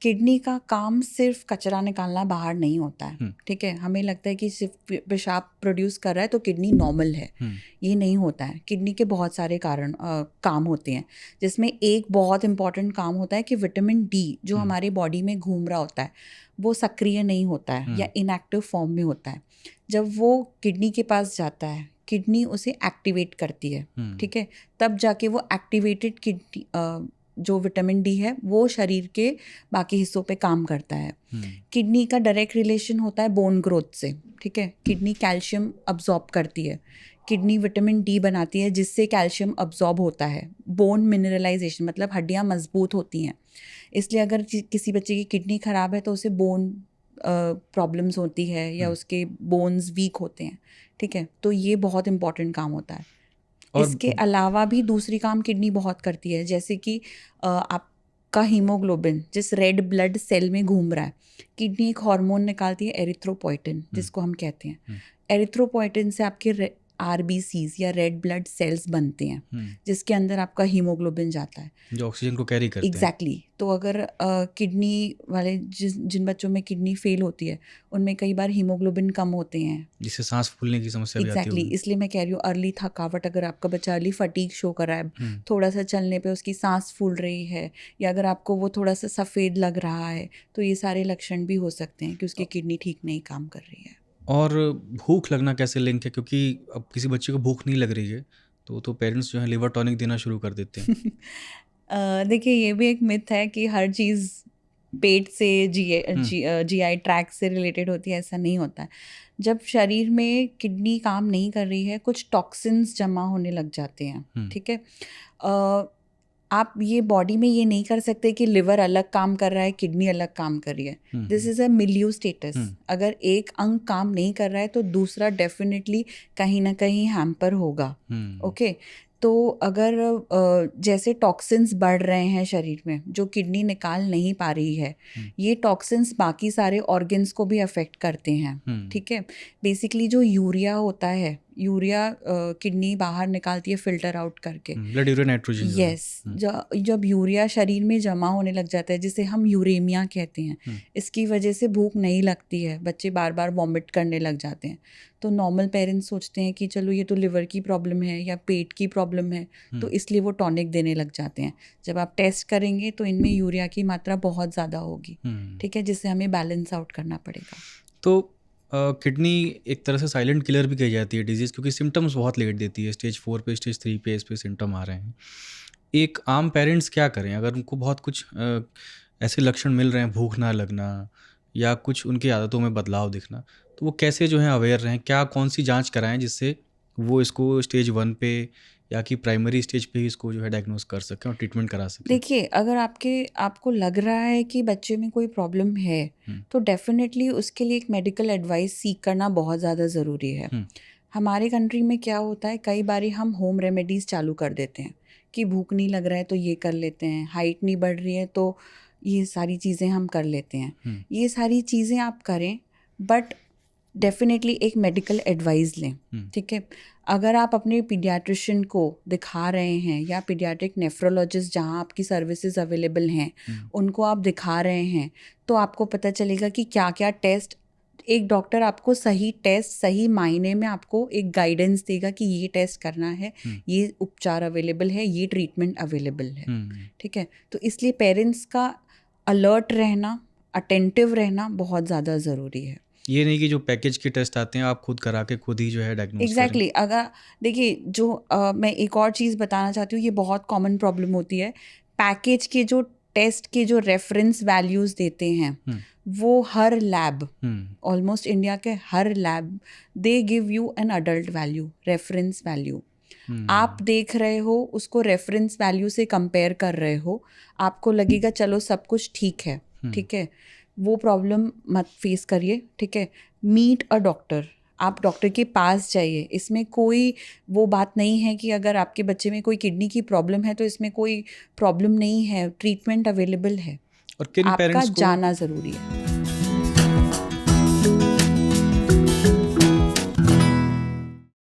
Kidney का काम सिर्फ कचरा निकालना बाहर नहीं होता है, ठीक है। हमें लगता है कि सिर्फ पेशाब प्रोड्यूस कर रहा है तो किडनी नॉर्मल है, ये नहीं होता है। किडनी के बहुत सारे काम होते हैं, जिसमें एक बहुत इंपॉर्टेंट काम होता है कि विटामिन डी जो हमारी बॉडी में घूम रहा होता है वो सक्रिय नहीं होता है या इनएक्टिव फॉर्म में होता है। जब वो किडनी के पास जाता है, किडनी उसे एक्टिवेट करती है, ठीक है। तब जाके वो एक्टिवेटेड किडनी जो विटामिन डी है वो शरीर के बाकी हिस्सों पे काम करता है। किडनी का डायरेक्ट रिलेशन होता है बोन ग्रोथ से, ठीक है। किडनी कैल्शियम अब्जॉर्ब करती है, किडनी विटामिन डी बनाती है जिससे कैल्शियम अब्जॉर्ब होता है। बोन मिनरलाइजेशन मतलब हड्डियाँ मजबूत होती हैं। इसलिए अगर किसी बच्चे की किडनी ख़राब है तो उसे बोन प्रॉब्लम्स होती है या उसके बोन्स वीक होते हैं, ठीक है। तो ये बहुत इंपॉर्टेंट काम होता है। इसके अलावा भी दूसरी काम किडनी बहुत करती है, जैसे कि आपका हीमोग्लोबिन जिस रेड ब्लड सेल में घूम रहा है, किडनी एक हार्मोन निकालती है एरिथ्रोपोइटिन जिसको हम कहते हैं। एरिथ्रोपोइटिन से आपके आरबीसीज या रेड ब्लड सेल्स बनते हैं जिसके अंदर आपका हीमोग्लोबिन जाता है जो ऑक्सीजन को कैरी करते हैं। एग्जैक्टली। तो अगर किडनी वाले जिन बच्चों में किडनी फेल होती है उनमें कई बार हीमोग्लोबिन कम होते हैं, जिससे सांस फूलने की समस्या भी आती है। इसलिए मैं कह रही हूँ अर्ली थकावट, अगर आपका बच्चा अर्ली फटीग शो कर रहा है, थोड़ा सा चलने पे उसकी सांस फूल रही है, या अगर आपको वो थोड़ा सा सफ़ेद लग रहा है, तो ये सारे लक्षण भी हो सकते हैं कि उसकी किडनी ठीक नहीं काम कर रही है। और भूख लगना कैसे लिंक है, क्योंकि अब किसी बच्चे को भूख नहीं लग रही है तो पेरेंट्स जो है लिवर टॉनिक देना शुरू कर देते हैं। देखिए ये भी एक मिथ है कि हर चीज़ पेट से जीआई ट्रैक्ट से रिलेटेड होती है, ऐसा नहीं होता है। जब शरीर में किडनी काम नहीं कर रही है, कुछ टॉक्सिन्स जमा होने लग जाते हैं, ठीक है। आप ये बॉडी में ये नहीं कर सकते कि लिवर अलग काम कर रहा है, किडनी अलग काम कर रही है। This is a milieu status. अगर एक अंग काम नहीं कर रहा है तो दूसरा डेफिनेटली कहीं ना कहीं हैम्पर होगा, ओके। तो अगर जैसे टॉक्सिन्स बढ़ रहे हैं शरीर में जो किडनी निकाल नहीं पा रही है, ये टॉक्सिन्स बाकी सारे ऑर्गन्स को भी अफेक्ट करते हैं, ठीक है। बेसिकली जो यूरिया होता है, यूरिया किडनी बाहर निकालती है फिल्टर आउट करके, ब्लड यूरिया नाइट्रोजन। यस। जब यूरिया शरीर में जमा होने लग जाता है जिसे हम यूरेमिया कहते हैं, इसकी वजह से भूख नहीं लगती है, बच्चे बार बार वॉमिट करने लग जाते हैं। तो नॉर्मल पेरेंट्स सोचते हैं कि चलो ये तो लिवर की प्रॉब्लम है या पेट की प्रॉब्लम है, तो इसलिए वो टॉनिक देने लग जाते हैं। जब आप टेस्ट करेंगे तो इनमें यूरिया की मात्रा बहुत ज़्यादा होगी, ठीक है, जिससे हमें बैलेंस आउट करना पड़ेगा। तो किडनी एक तरह से साइलेंट किलर भी कही जाती है डिजीज़, क्योंकि सिम्टम्स बहुत लेट देती है। स्टेज 4 पे, स्टेज 3 पे इस पे सिम्टम आ रहे हैं। एक आम पेरेंट्स क्या करें अगर उनको बहुत कुछ ऐसे लक्षण मिल रहे हैं, भूख ना लगना या कुछ उनकी आदतों में बदलाव दिखना, तो वो कैसे जो है अवेयर रहें? क्या कौन सी जांच कराएं जिससे वो इसको स्टेज 1 पे या कि प्राइमरी स्टेज पे ही इसको जो है डायग्नोस कर सकें और ट्रीटमेंट करा सकें? देखिए, अगर आपको लग रहा है कि बच्चे में कोई प्रॉब्लम है तो डेफिनेटली उसके लिए एक मेडिकल एडवाइस सीख करना बहुत ज़्यादा ज़रूरी है। हमारे कंट्री में क्या होता है, कई बारी हम होम रेमेडीज़ चालू कर देते हैं कि भूख नहीं लग रहा है तो ये कर लेते हैं, हाइट नहीं बढ़ रही है तो ये सारी चीज़ें हम कर लेते हैं। ये सारी चीज़ें आप करें, बट डेफिनेटली एक मेडिकल एडवाइस लें, ठीक है। अगर आप अपने पीडियाट्रिशियन को दिखा रहे हैं या पीडियाट्रिक नेफ्रोलॉजिस्ट जहाँ आपकी सर्विसेज अवेलेबल हैं उनको आप दिखा रहे हैं, तो आपको पता चलेगा कि क्या क्या टेस्ट, एक डॉक्टर आपको सही टेस्ट सही मायने में आपको एक गाइडेंस देगा कि ये टेस्ट करना है, ये उपचार अवेलेबल है, ये ट्रीटमेंट अवेलेबल है, ठीक है। तो इसलिए पेरेंट्स का अलर्ट रहना, अटेंटिव रहना बहुत ज़्यादा ज़रूरी है। ये नहीं कि जो पैकेज के टेस्ट आते हैं आप खुद करा के खुद ही जो है डायग्नोस एग्जैक्टली। अगर देखिए जो मैं एक और चीज़ बताना चाहती हूँ, ये बहुत कॉमन प्रॉब्लम होती है। पैकेज के जो टेस्ट के जो रेफरेंस वैल्यूज़ देते हैं वो हर लैब, ऑलमोस्ट इंडिया के हर lab, they give you an adult value, reference value. आप देख रहे हो उसको रेफरेंस वैल्यू से कंपेयर कर रहे हो, आपको लगेगा चलो सब कुछ ठीक है, ठीक है, वो प्रॉब्लम मत फेस करिए, ठीक है। मीट अ डॉक्टर, आप डॉक्टर के पास जाइए। इसमें कोई वो बात नहीं है कि अगर आपके बच्चे में कोई किडनी की प्रॉब्लम है तो इसमें कोई प्रॉब्लम नहीं है, ट्रीटमेंट अवेलेबल है, और किन आपका पेरेंट्स को जाना ज़रूरी है।